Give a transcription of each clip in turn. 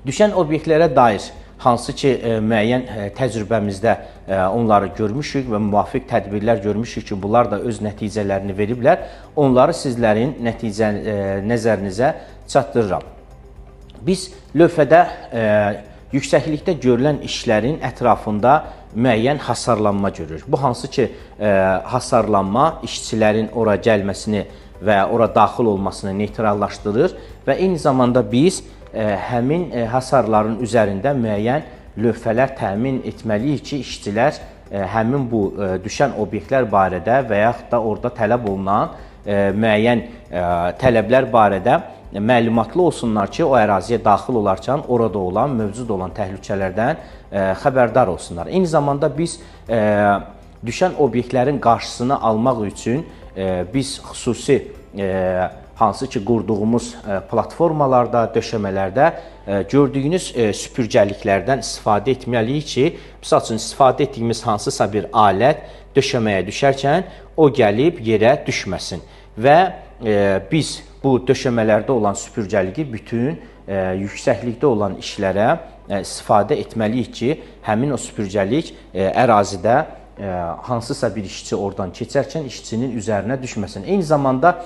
Düşən obyektlərə dair hansı ki, müəyyən təcrübəmizdə onları görmüşük və müvafiq tədbirlər görmüşük ki, bunlar da öz nəticələrini veriblər. Onları sizlərin nəzərinizə çatdırıram. Biz lövhədə yüksəklikdə görülən işlərin ətrafında müəyyən hasarlanma görürük. Bu hansı ki, hasarlanma işçilərin ora gəlməsini və ora daxil olmasını neytrallaşdırır və eyni zamanda biz həmin hasarların üzərində müəyyən lövhələr təmin etməliyik ki, işçilər həmin bu düşən obyektlər barədə və yaxud da orada tələb olunan müəyyən tələblər barədə məlumatlı olsunlar ki, o əraziyə daxil olarkən orada olan, mövcud olan təhlükələrdən xəbərdar olsunlar. Eyni zamanda biz düşən obyektlərin qarşısını almaq üçün biz xüsusi hansı ki, qurduğumuz platformalarda, döşəmələrdə gördüyünüz süpürgəliklərdən istifadə etməliyik ki, misal üçün, istifadə etdiyimiz hansısa bir alət döşəməyə düşərkən o gəlib yerə düşməsin və biz bu döşəmələrdə olan süpürgəliki bütün yüksəklikdə olan işlərə istifadə etməliyik ki, həmin o süpürgəlik ərazidə hansısa bir işçi oradan keçərkən işçinin üzərinə düşməsin. Eyni zamanda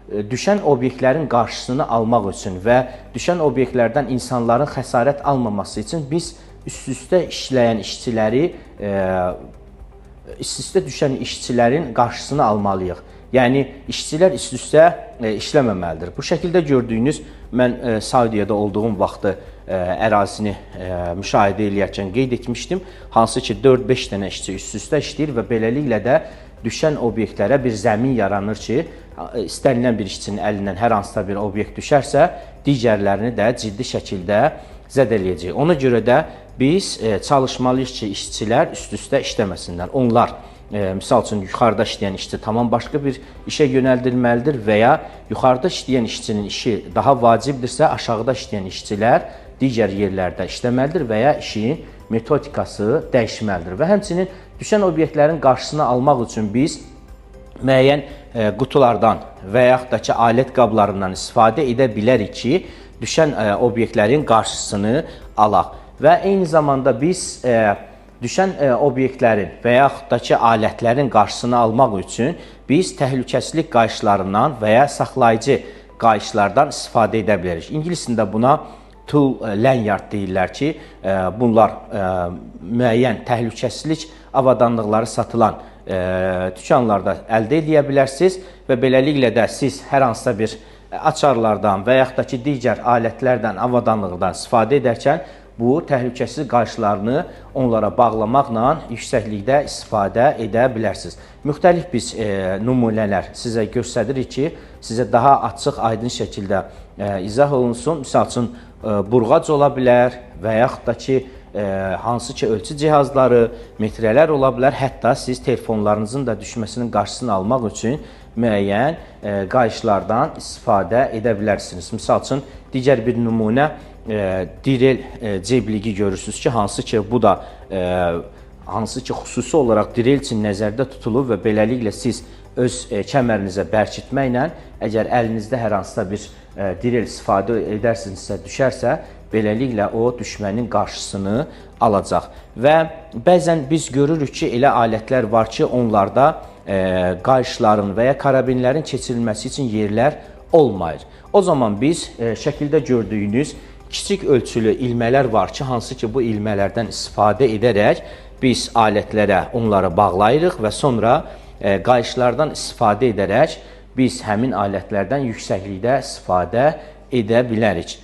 düşən obyektlərin qarşısını almaq üçün və düşən obyektlərdən insanların xəsarət almaması üçün biz üst-üstə işləyən işçiləri, üst-üstə düşən işçilərin qarşısını almalıyıq. Yəni, işçilər üst-üstə işləməməlidir. Bu şəkildə gördüyünüz, mən Saudiyada olduğum vaxtı ərazini müşahidə eləyərkən qeyd etmişdim. Hansı ki, 4-5 dənə işçi üst-üstə işləyir və beləliklə də düşən obyektlərə bir zəmin yaranır ki, istənilən bir işçinin əlindən hər hansısa bir obyekt düşərsə, digərlərini də ciddi şəkildə zədələyəcək. Ona görə də biz çalışmalıyıq ki, işçilər üst-üstə işləməsinlər. Onlar, misal üçün, yuxarıda işləyən işçi tamam başqa bir işə yönəldilməlidir və ya yuxarıda işləyən işçinin işi daha vacibdirsə, aşağıda işləyən işçilər digər yerlərdə işləməlidir və ya işin metodikası dəyişməlidir. Və həmçinin düşən obyektlərin qarşısını almaq üçün biz müəyyən qutulardan və yaxud da ki, alət qablarından istifadə edə bilərik ki, düşən obyektlərin qarşısını alaq. Və eyni zamanda biz düşən obyektlərin və yaxud da ki, alətlərin qarşısını almaq üçün biz təhlükəsizlik qayışlarından və ya saxlayıcı qayışlardan istifadə edə bilərik. İngiliscə buna tool lanyard deyirlər ki, bunlar müəyyən təhlükəsizlik avadanlıqları satılan dükanlarda əldə edə bilərsiniz və beləliklə də siz hər hansısa bir açarlardan və yaxud da ki, digər alətlərdən, avadanlıqdan istifadə edərkən bu təhlükəsizlik qayışlarını onlara bağlamaqla yüksəklikdə istifadə edə bilərsiniz. Müxtəlif biz nümunələr sizə göstəririk ki, sizə daha açıq, aydın şəkildə izah olunsun. Misal üçün, burğac ola bilər və yaxud da ki, hansı ki, ölçü cihazları, metrələr ola bilər. Hətta siz telefonlarınızın da düşməsinin qarşısını almaq üçün müəyyən qayışlardan istifadə edə bilərsiniz. Misal üçün, digər bir nümunə direl cebliyi görürsünüz ki, hansı ki, bu da xüsusi olaraq direl üçün nəzərdə tutulub və beləliklə siz öz kəmərinizə bərkitməklə, əgər əlinizdə hər hansısa bir direl istifadə edərsinizsə, düşərsə, beləliklə o düşmənin qarşısını alacaq. Və bəzən biz görürük ki, elə alətlər var ki, onlarda qayışların və ya karabinlərin keçirilməsi üçün yerlər olmayır. O zaman biz şəkildə gördüyünüz kiçik ölçülü ilmələr var ki, hansı ki, bu ilmələrdən istifadə edərək biz alətlərə onları bağlayırıq və sonra qayışlardan istifadə edərək biz həmin alətlərdən yüksəklikdə istifadə edə bilərik.